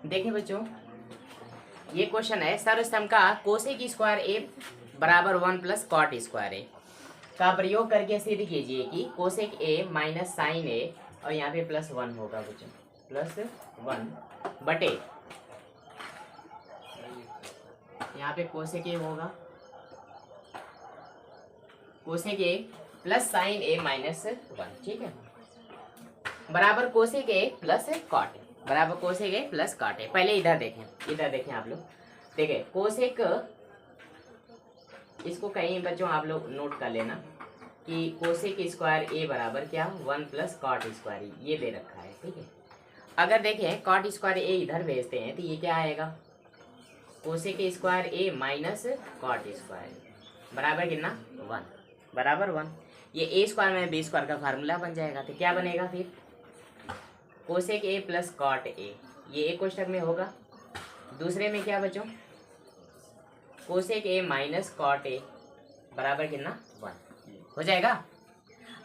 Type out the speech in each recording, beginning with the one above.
देखिए बच्चों, ये क्वेश्चन है सर्वस्तंभ का कोसेक स्क्वायर ए बराबर 1 प्लस कॉट स्क्वायर ए का प्रयोग करके सिद्ध कीजिए कि कोसेक ए माइनस साइन ए और यहाँ पे प्लस 1 होगा बच्चों, प्लस 1 बटे यहाँ पे कोसेक ए होगा, cosec A plus sine A minus 1, ठीक है, बराबर cosec A plus cot A, बराबर cosec A plus cot A. पहले इधर देखें आप लोग, देखिए कोसेक, इसको कहीं बच्चों आप लोग नोट कर लेना कि कोसेक स्क्वायर ए बराबर क्या, 1 प्लस कॉट स्क्वायर ये दे रखा है, ठीक है। अगर देखें कॉट स्क्वायर ए इधर भेजते हैं तो ये क्या आएगा, cosec square A minus cot square बराबर कितना, 1, बराबर 1। ये ए स्क्वायर में बी स्क्वायर का फार्मूला बन जाएगा, तो क्या बनेगा फिर, cosec A plus cot A, ये एक कोष्टक में होगा। दूसरे में क्या बच्चों, cosec A minus cot A बराबर कितना, 1 हो जाएगा।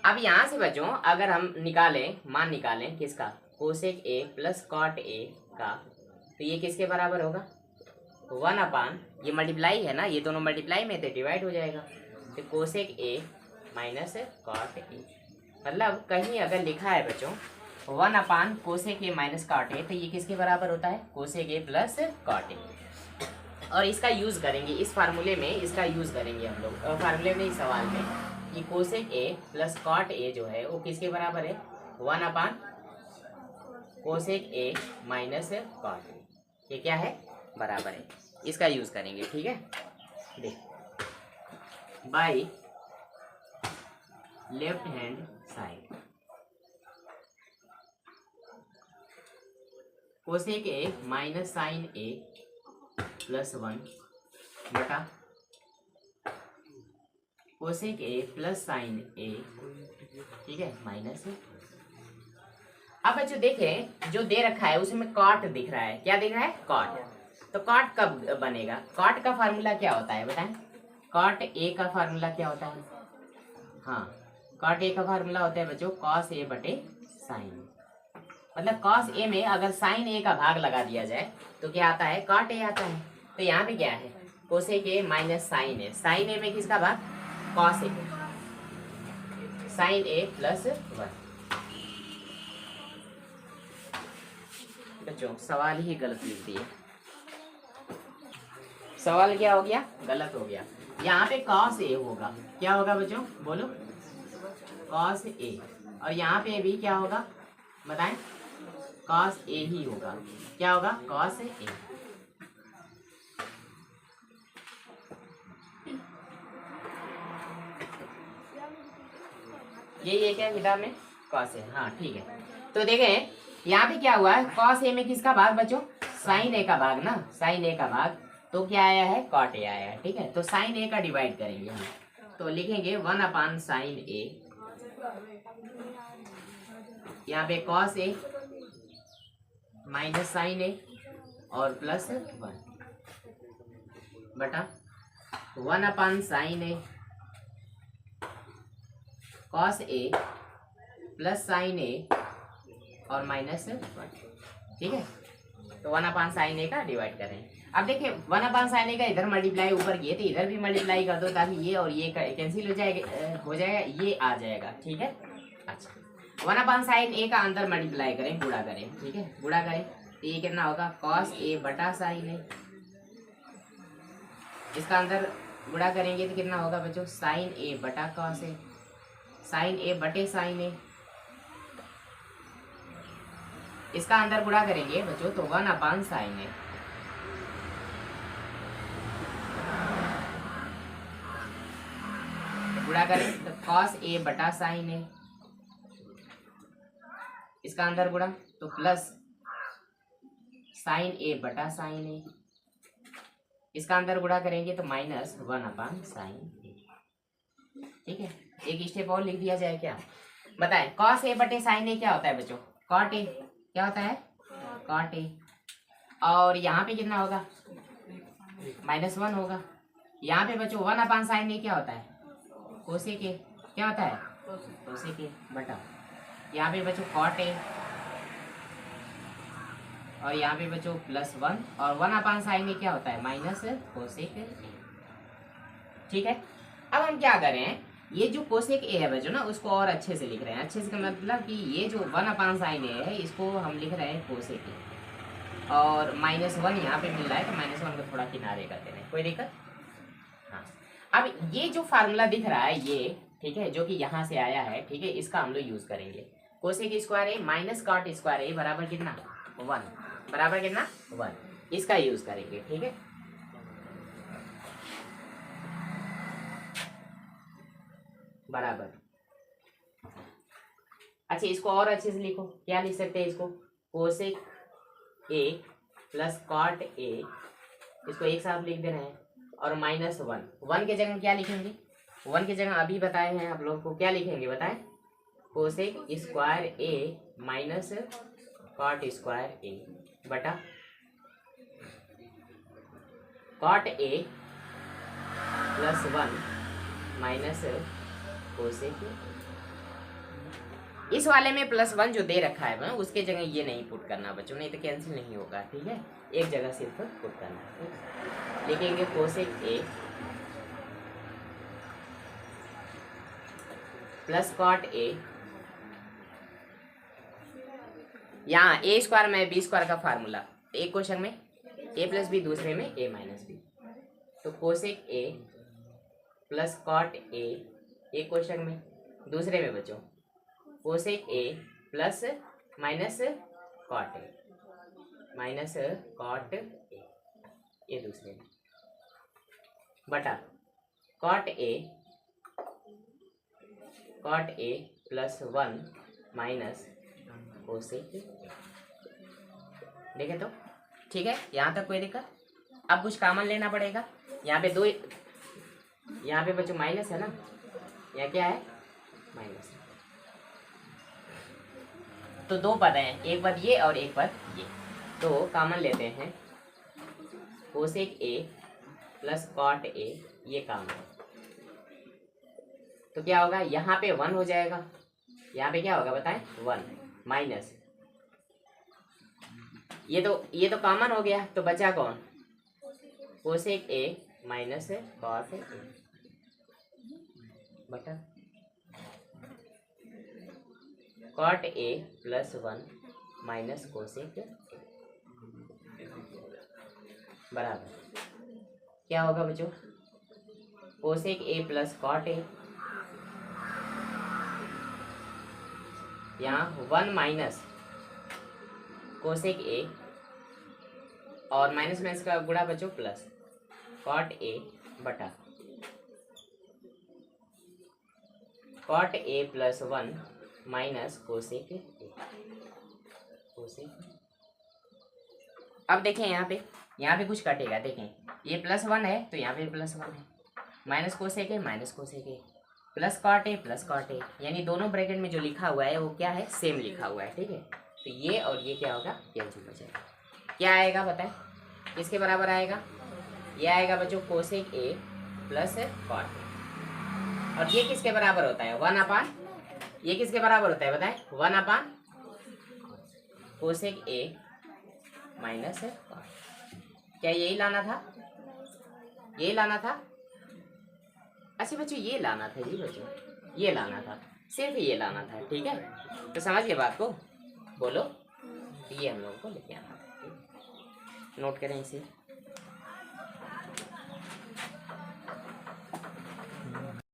अब यहाँ से बच्चों अगर हम मान निकालें किसका, cosec A plus cot A का, तो ये किसके बराबर होगा, 1 अपान, ये मल्टीप्लाई है ना, ये दोनों मल्टीप्लाई में तो डिवाइड हो जाएगा, तो cosec A minus cot A, मतलब कहीं अगर लिखा है बच्चों 1 upon cosec A minus cot A, तो ये किसके बराबर होता है, cosec A plus cot A. और इसका यूज़ करेंगे, इस फार्मूले में इसका यूज़ करेंगे हम लोग, फार्मूले में, इस सवाल में, कि cosec A plus cot A जो है वो किसके बराबर है, 1 upon cosec A minus cot A, ये क्या है, बराबर है, इसका यूज़ करेंगे, ठीक है। देख, by left hand side cosec A minus sine A plus 1 बटा cosec A plus sine A, ठीक है, माइनस। अब बच्चों देखें जो दे रखा है उसमें कॉट दिख रहा है, क्या दिख रहा है, कॉट। तो कॉट कब बनेगा, कॉट का फार्मूला क्या होता है बताएं, कॉट ए का फार्मूला क्या होता है, हाँ, कॉट ए का फार्मूला होता है बच्चों कॉस ए बटे साइन, मतलब कॉस ए में अगर साइन ए का भाग लगा दिया जाए तो क्या आता है, कॉट ए आता है। तो यहाँ पे क्या है, cosec A minus sine A, sine A में किसका भाग, cos A, sine A plus 1। बच्चों सवाल ही गलत लिख दिए, सवाल क्या हो गया, गलत हो गया। यहाँ पे कॉस ए होगा, क्या होगा बच्चों बोलो, कॉस ए, और यहाँ पे भी क्या होगा बताएं, कॉस ए ही होगा, क्या होगा, कॉस ए। ये क्या किताब में, कॉस ए, हाँ ठीक है। तो देखें यहाँ पे क्या हुआ है, कॉस ए में किसका भाग बच्चों, साइन ए का भाग ना, साइन ए का भाग, तो क्या आया है, कॉट ए आया है, ठीक है। तो साइन ए का डिवाइड करेंगे हम, तो लिखेंगे 1 अपान साइन ए, यहाँ पे कॉस ए माइनस साइन ए और प्लस 1 बटा 1 अपान sign A cos A plus sine ए और माइनस 1, ठीक है। तो 1 अपान साइन ए का डिवाइड करें। अब देखिए 1 अपान साइन ए का इधर मल्टीप्लाई ऊपर किए तो इधर भी मल्टीप्लाई कर दो, ताकि ये और ये कैंसिल हो जाएगा, ये आ जाएगा, ठीक है। अच्छा 1 अपान साइन ए का अंदर मल्टीप्लाई करें, गुणा करें, ठीक है, गुणा करें तो ये कितना होगा, कॉस ए बटा साइन ए, इसका अंदर गुणा करेंगे तो कितना होगा बच्चों, साइन ए बटा कॉस ए, साइन ए बटे साइन ए, इसका अंदर गुणा करेंगे बच्चों तो 1 अपान साइन ए, गुणा करें तो कॉस ए बटा साइन ए, इसका अंदर गुणा तो प्लस साइन ए बटा साइन ए, इसका अंदर गुणा करेंगे तो माइनस 1 अपान साइन ए, ठीक है। एक स्टेप और लिख दिया जाए क्या, बताएं, कॉस ए बटे साइन ए क्या होता है बच्चों, कॉट ए, क्या होता है, कॉट ए, और यहाँ पे कितना होगा, -1 होगा। यहाँ पे बच्चों 1 अपान साइन ए क्या होता है, कोसेक ए, क्या होता है, कोसेक ए बटा, यहाँ पे बच्चों कॉट ए और यहाँ पे बच्चों +1 और 1/sin क्या होता है माइनस कोसेक ए। ठीक है, अब हम क्या करें, ये जो कोसेक ए है बच्चों ना उसको और अच्छे से लिख रहे हैं। अच्छे से का मतलब कि ये जो 1/sin ए है इसको हम लिख रहे हैं कोसेक ए, और -1 यहाँ पे मिल रहा है तो -1 को थोड़ा किनारे कर दे रहे हैं, कोई दिक्कत। हाँ, अब ये जो फार्मूला दिख रहा है ये, ठीक है, जो कि यहाँ से आया है, ठीक है, इसका हम लोग यूज करेंगे। Cosec square A minus cot square ए बराबर कितना 1, बराबर कितना 1, इसका यूज करेंगे। ठीक है, बराबर। अच्छा, इसको और अच्छे से लिखो, क्या लिख सकते हैं इसको, cosec A plus cot A, इसको एक साथ लिख दे रहे हैं, और -1, 1 के जगह क्या लिखेंगे, 1 के जगह अभी बताए हैं आप लोग को, क्या लिखेंगे बताएं, cosec square A minus cot square ए बटा कॉट ए +1 माइनस कोसेक। इस वाले में +1 जो दे रखा है उसके जगह ये नहीं पुट करना बच्चों, नहीं तो कैंसिल नहीं होगा। ठीक है, एक जगह सिर्फ पुट करना है। लिखेंगे cosec A plus cot A, यहाँ ए स्क्वायर में बी स्क्वायर का फार्मूला, एक क्वेश्चन में a + b, दूसरे में a - b, तो cosec A plus cot A एक क्वेश्चन में, दूसरे में बच्चों cosec A plus minus cot A, ये दूसरे में, बटा कॉट ए +1 माइनस कोसेक। देखे तो ठीक है, यहाँ तक कोई दिक्कत। अब कुछ कॉमन लेना पड़ेगा, यहाँ पे 2, यहाँ पे बच्चों माइनस है ना, यहाँ क्या है माइनस, तो 2 पद हैं, एक पद ये और एक पद ये, तो कॉमन लेते हैं, cosec A plus cot A, ये कॉमन है, तो क्या होगा, यहाँ पे 1 हो जाएगा, यहाँ पे क्या होगा बताएं 1 माइनस, ये तो कॉमन हो गया, तो बचा कौन, cosec A minus cot A बटा कॉट ए +1 माइनस कोसेक बराबर क्या होगा बच्चों, cosec A plus cot A, यहाँ 1 माइनस कोसेक ए, और माइनस का गुणा बच्चों प्लस कॉट ए बटा cot A +1 minus cosec A. अब देखें यहाँ पे कुछ कटेगा, देखें ये +1 है तो यहाँ पे +1 है, minus cosec A plus cot A, यानी दोनों ब्रैकेट में जो लिखा हुआ है वो क्या है, सेम लिखा हुआ है। ठीक है, तो ये और ये क्या होगा, कैंसिल हो जाएगा। क्या आएगा बताएं, किसके बराबर आएगा, ये आएगा बच्चों cosec A plus cot A, और ये किसके बराबर होता है 1/, ये किसके बराबर होता है बताएं 1/, कोसेक ए माइनस कॉट। क्या यही लाना था, यही लाना था, अच्छा बच्चों ये लाना था जी बच्चों, ये लाना था, सिर्फ ये लाना था। ठीक है, तो समझ गए बात को, बोलो, ये हम लोगों को लेके आना था, नोट करें इसे।